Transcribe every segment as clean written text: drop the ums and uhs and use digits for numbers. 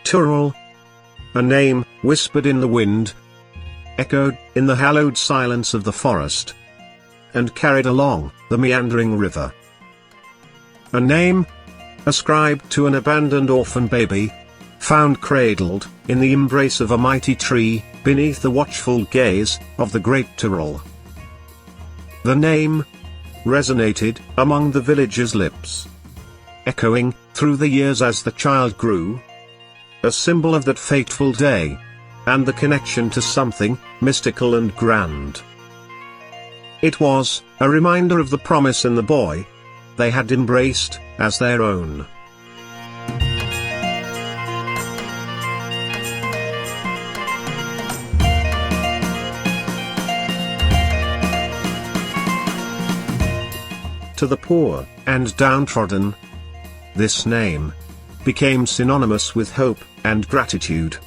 Turul. A name, whispered in the wind, echoed in the hallowed silence of the forest, and carried along the meandering river. A name, ascribed to an abandoned orphan baby, found cradled in the embrace of a mighty tree, beneath the watchful gaze of the great Turul. The name resonated among the villagers' lips, echoing through the years as the child grew, a symbol of that fateful day, and the connection to something mystical and grand. It was a reminder of the promise in the boy they had embraced as their own. To the poor and downtrodden, this name became synonymous with hope and gratitude.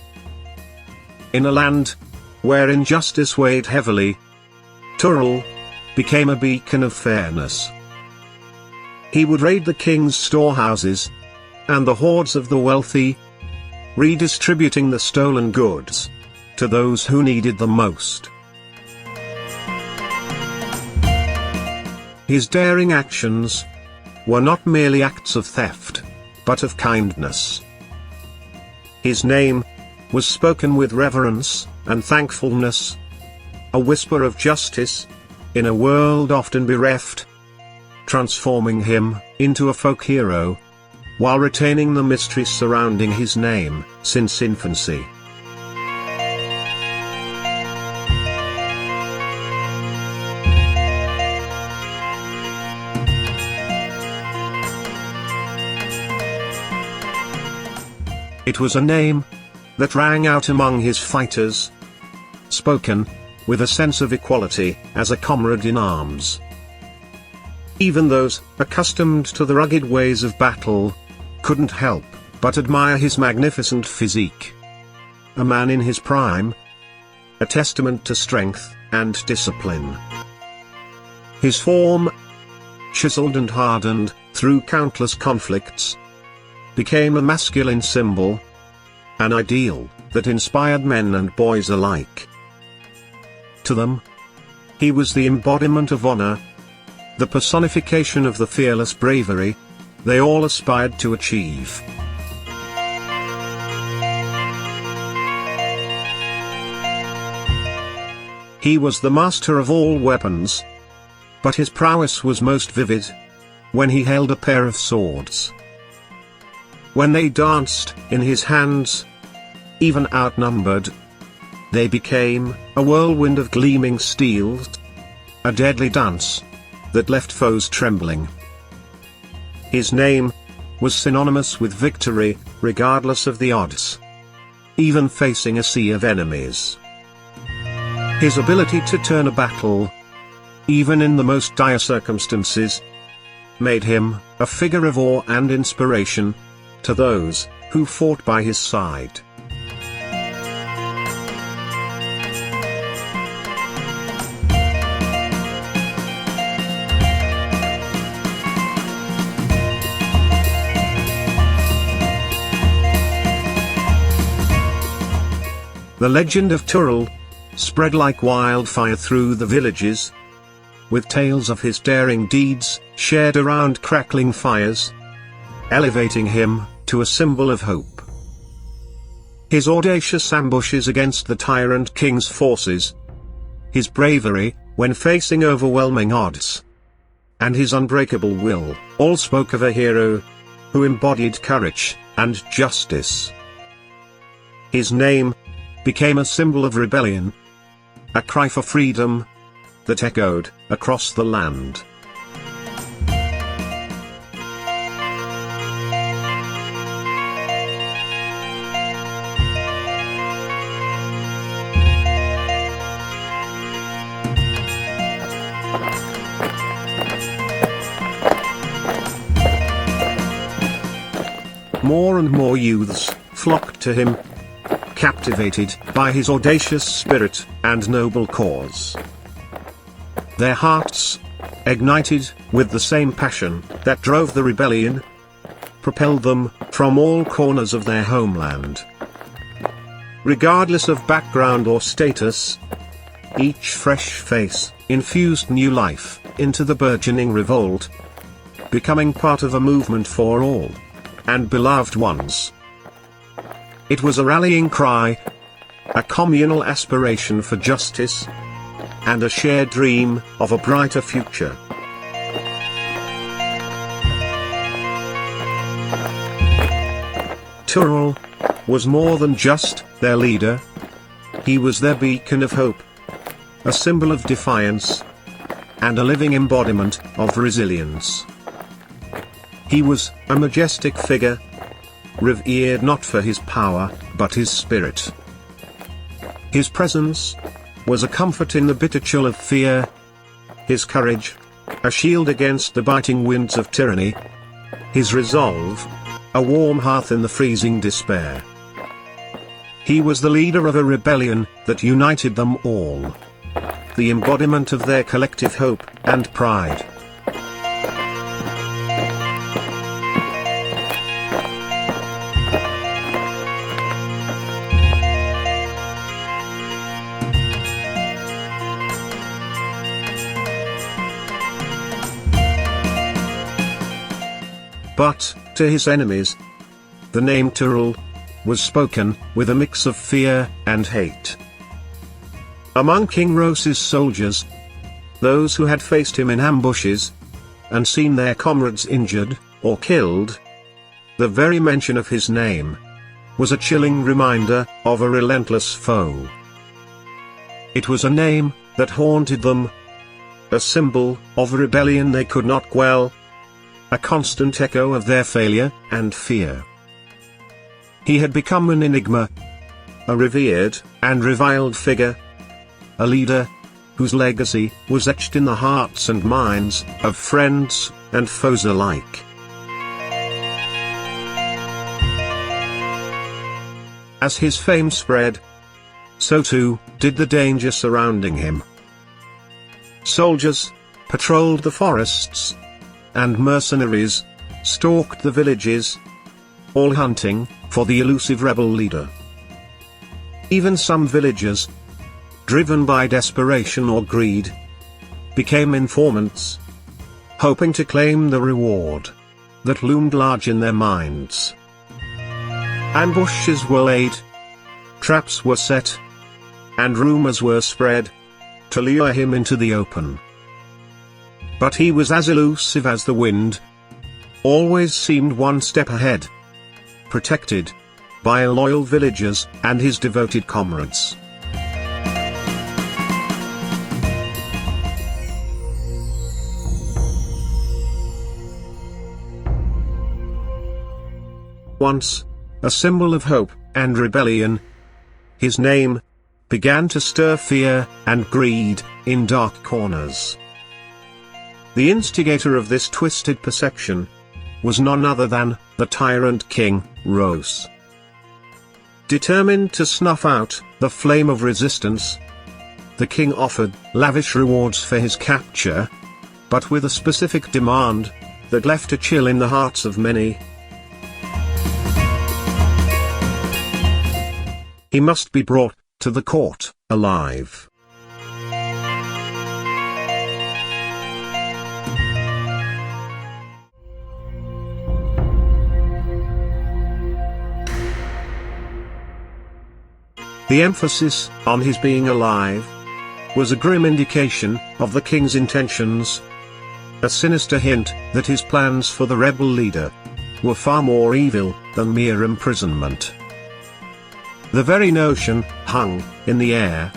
In a land where injustice weighed heavily, Turul became a beacon of fairness. He would raid the king's storehouses and the hoards of the wealthy, redistributing the stolen goods to those who needed them most. His daring actions were not merely acts of theft, but of kindness. His name was spoken with reverence and thankfulness, a whisper of justice in a world often bereft, transforming him into a folk hero, while retaining the mystery surrounding his name since infancy. It was a name that rang out among his fighters, spoken with a sense of equality as a comrade in arms. Even those accustomed to the rugged ways of battle couldn't help but admire his magnificent physique. A man in his prime, a testament to strength and discipline. His form, chiseled and hardened through countless conflicts, became a masculine symbol, an ideal that inspired men and boys alike. To them, he was the embodiment of honor, the personification of the fearless bravery they all aspired to achieve. He was the master of all weapons, but his prowess was most vivid when he held a pair of swords. When they danced in his hands, even outnumbered, they became a whirlwind of gleaming steels, a deadly dance that left foes trembling. His name was synonymous with victory, regardless of the odds, even facing a sea of enemies. His ability to turn a battle, even in the most dire circumstances, made him a figure of awe and inspiration to those who fought by his side. The legend of Turul spread like wildfire through the villages, with tales of his daring deeds shared around crackling fires, elevating him to a symbol of hope. His audacious ambushes against the tyrant king's forces, his bravery when facing overwhelming odds, and his unbreakable will, all spoke of a hero who embodied courage and justice. His name became a symbol of rebellion, a cry for freedom that echoed across the land. More and more youths flocked to him, captivated by his audacious spirit and noble cause. Their hearts, ignited with the same passion that drove the rebellion, propelled them from all corners of their homeland. Regardless of background or status, each fresh face infused new life into the burgeoning revolt, becoming part of a movement for all and beloved ones. It was a rallying cry, a communal aspiration for justice, and a shared dream of a brighter future. Turul was more than just their leader. He was their beacon of hope, a symbol of defiance, and a living embodiment of resilience. He was a majestic figure, revered not for his power, but his spirit. His presence was a comfort in the bitter chill of fear, his courage, a shield against the biting winds of tyranny, his resolve, a warm hearth in the freezing despair. He was the leader of a rebellion that united them all, the embodiment of their collective hope and pride. But, to his enemies, the name Turul was spoken with a mix of fear and hate. Among King Rossz's soldiers, those who had faced him in ambushes, and seen their comrades injured, or killed, the very mention of his name was a chilling reminder of a relentless foe. It was a name that haunted them, a symbol of a rebellion they could not quell, a constant echo of their failure and fear. He had become an enigma, a revered and reviled figure, a leader whose legacy was etched in the hearts and minds of friends and foes alike. As his fame spread, so too did the danger surrounding him. Soldiers patrolled the forests, and mercenaries stalked the villages, all hunting for the elusive rebel leader. Even some villagers, driven by desperation or greed, became informants, hoping to claim the reward that loomed large in their minds. Ambushes were laid, traps were set, and rumors were spread to lure him into the open. But he was as elusive as the wind, always seemed one step ahead, protected by loyal villagers and his devoted comrades. Once a symbol of hope and rebellion, his name began to stir fear and greed in dark corners. The instigator of this twisted perception was none other than the tyrant King Rossz. Determined to snuff out the flame of resistance, the king offered lavish rewards for his capture, but with a specific demand that left a chill in the hearts of many. He must be brought to the court alive. The emphasis on his being alive was a grim indication of the king's intentions, a sinister hint that his plans for the rebel leader were far more evil than mere imprisonment. The very notion hung in the air,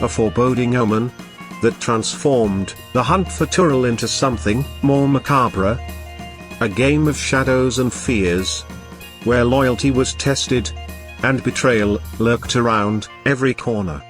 a foreboding omen that transformed the hunt for Turul into something more macabre, a game of shadows and fears, where loyalty was tested and betrayal lurked around every corner.